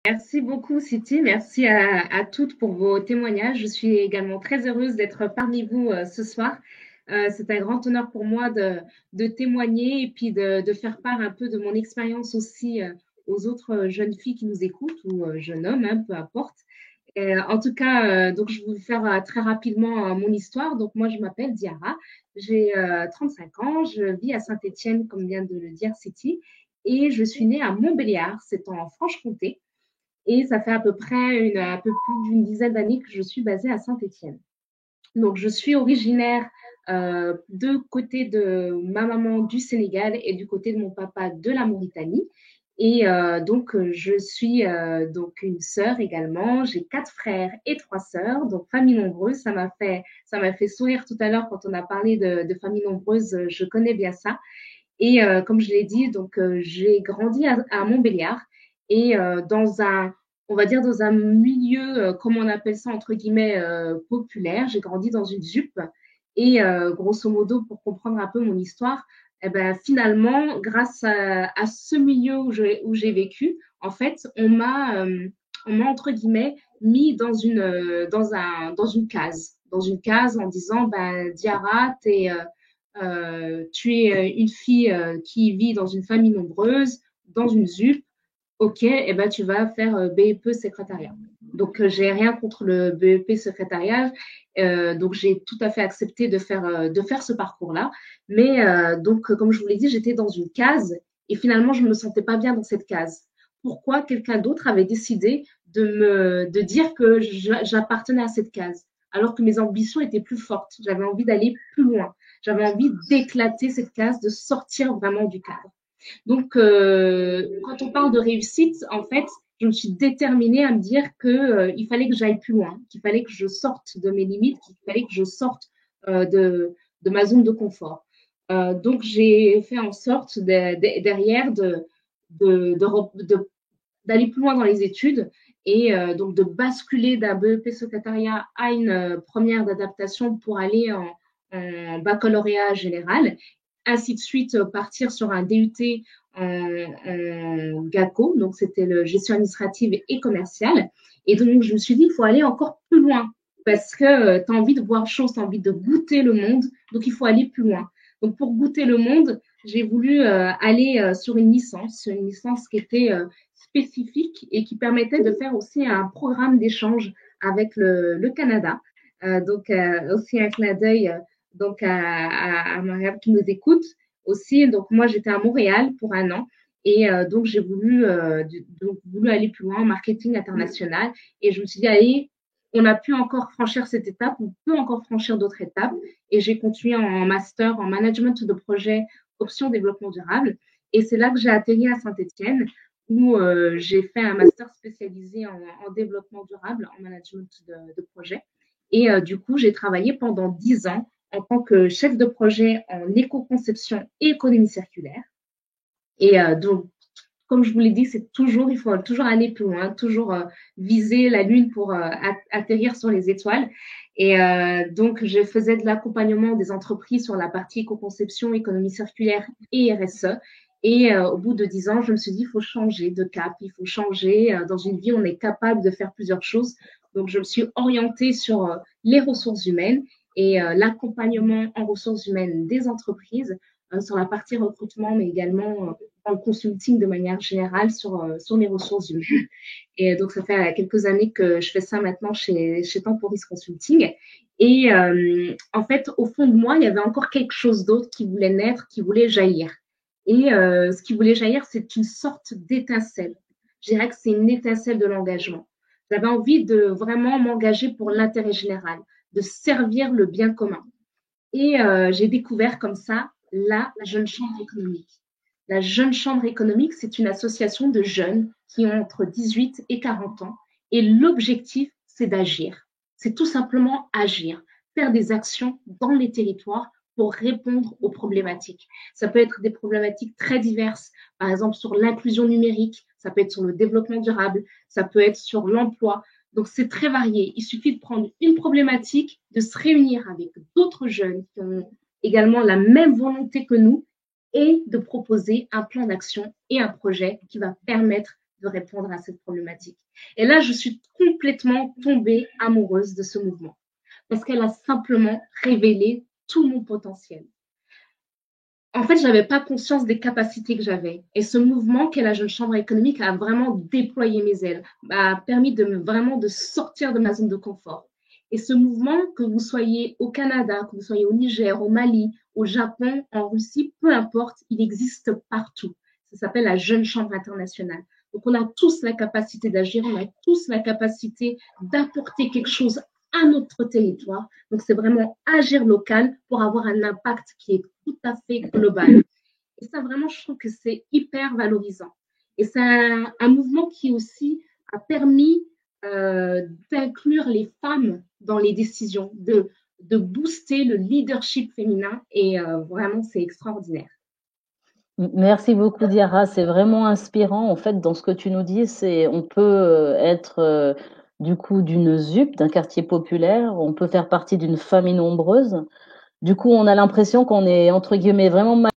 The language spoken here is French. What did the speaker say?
Merci beaucoup, Siti. Merci à toutes pour vos témoignages. Je suis également très heureuse d'être parmi vous ce soir. C'est un grand honneur pour moi de témoigner et puis de faire part un peu de mon expérience aussi aux autres jeunes filles qui nous écoutent ou jeunes hommes, hein, peu importe. En tout cas, donc je vais vous faire très rapidement mon histoire. Donc moi, je m'appelle Diara, j'ai 35 ans, je vis à Saint-Étienne, comme vient de le dire Siti, et je suis née à Montbéliard, c'est en Franche-Comté. Et ça fait à peu près un peu plus d'une dizaine d'années que je suis basée à Saint-Étienne. Donc, je suis originaire de côté de ma maman du Sénégal et du côté de mon papa de la Mauritanie. Et donc, je suis donc une sœur également. J'ai 4 frères et 3 sœurs, donc famille nombreuse. Ça m'a fait sourire tout à l'heure quand on a parlé de famille nombreuse. Je connais bien ça. Et comme je l'ai dit, donc j'ai grandi à Montbéliard et on va dire dans un milieu, comme on appelle ça entre guillemets, populaire. J'ai grandi dans une ZUP et grosso modo, pour comprendre un peu mon histoire, eh ben, finalement, grâce à ce milieu où j'ai vécu, en fait, on m'a entre guillemets mis dans une case en disant, ben, Diara, tu es une fille qui vit dans une famille nombreuse, dans une ZUP. Ok, et ben tu vas faire BEP secrétariat. Donc j'ai rien contre le BEP secrétariat, donc j'ai tout à fait accepté de faire ce parcours-là. Mais donc comme je vous l'ai dit, j'étais dans une case et finalement je me sentais pas bien dans cette case. Pourquoi quelqu'un d'autre avait décidé de dire que j'appartenais à cette case, alors que mes ambitions étaient plus fortes. J'avais envie d'aller plus loin. J'avais envie d'éclater cette case, de sortir vraiment du cadre. Donc, quand on parle de réussite, en fait, je me suis déterminée à me dire qu'il fallait que j'aille plus loin, qu'il fallait que je sorte de mes limites, qu'il fallait que je sorte de ma zone de confort. Donc, j'ai fait en sorte derrière d'aller plus loin dans les études et donc de basculer d'un BEP secrétariat à une première d'adaptation pour aller en baccalauréat général, ainsi de suite partir sur un DUT en GACO, donc c'était le gestion administrative et commerciale. Et donc je me suis dit, il faut aller encore plus loin parce que tu as envie de voir choses, tu as envie de goûter le monde, donc il faut aller plus loin. Donc pour goûter le monde, j'ai voulu aller sur une licence qui était spécifique et qui permettait de faire aussi un programme d'échange avec le Canada. Donc aussi un clin d'œil donc à Mariam qui nous écoute aussi. Donc moi j'étais à Montréal pour un an et donc j'ai voulu aller plus loin en marketing international et je me suis dit allez, on a pu encore franchir cette étape, on peut encore franchir d'autres étapes et j'ai continué en master en management de projet option développement durable et c'est là que j'ai atterri à Saint-Étienne où j'ai fait un master spécialisé en développement durable, en management de projet. Et du coup, j'ai travaillé pendant 10 ans en tant que chef de projet en éco-conception et économie circulaire. Et donc, comme je vous l'ai dit, il faut toujours aller plus loin, toujours viser la lune pour atterrir sur les étoiles. Et donc, je faisais de l'accompagnement des entreprises sur la partie éco-conception, économie circulaire et RSE. Et au bout de 10 ans, je me suis dit, il faut changer de cap, il faut changer. Dans une vie, on est capable de faire plusieurs choses. Donc, je me suis orientée sur les ressources humaines et l'accompagnement en ressources humaines des entreprises sur la partie recrutement, mais également dans le consulting de manière générale sur les ressources humaines. Et donc, ça fait quelques années que je fais ça maintenant chez Temporis Consulting. Et en fait, au fond de moi, il y avait encore quelque chose d'autre qui voulait naître, qui voulait jaillir. Et ce qui voulait jaillir, c'est une sorte d'étincelle. Je dirais que c'est une étincelle de l'engagement. J'avais envie de vraiment m'engager pour l'intérêt général, de servir le bien commun. Et j'ai découvert comme ça la Jeune Chambre économique. La Jeune Chambre économique, c'est une association de jeunes qui ont entre 18 et 40 ans. Et l'objectif, c'est d'agir. C'est tout simplement agir, faire des actions dans les territoires pour répondre aux problématiques. Ça peut être des problématiques très diverses, par exemple sur l'inclusion numérique, ça peut être sur le développement durable, ça peut être sur l'emploi. Donc, c'est très varié. Il suffit de prendre une problématique, de se réunir avec d'autres jeunes qui ont également la même volonté que nous et de proposer un plan d'action et un projet qui va permettre de répondre à cette problématique. Et là, je suis complètement tombée amoureuse de ce mouvement parce qu'elle a simplement révélé tout mon potentiel. En fait, je n'avais pas conscience des capacités que j'avais. Et ce mouvement qu'est la Jeune Chambre économique a vraiment déployé mes ailes, m'a permis vraiment de sortir de ma zone de confort. Et ce mouvement, que vous soyez au Canada, que vous soyez au Niger, au Mali, au Japon, en Russie, peu importe, il existe partout. Ça s'appelle la Jeune Chambre internationale. Donc, on a tous la capacité d'agir, on a tous la capacité d'apporter quelque chose à notre territoire. Donc, c'est vraiment agir local pour avoir un impact qui est tout à fait global. Et ça, vraiment, je trouve que c'est hyper valorisant. Et c'est un mouvement qui aussi a permis d'inclure les femmes dans les décisions, de booster le leadership féminin. Et vraiment, c'est extraordinaire. Merci beaucoup, Diara. C'est vraiment inspirant. En fait, dans ce que tu nous dis, on peut être du coup d'une ZUP, d'un quartier populaire. On peut faire partie d'une famille nombreuse. Du coup, on a l'impression qu'on est entre guillemets vraiment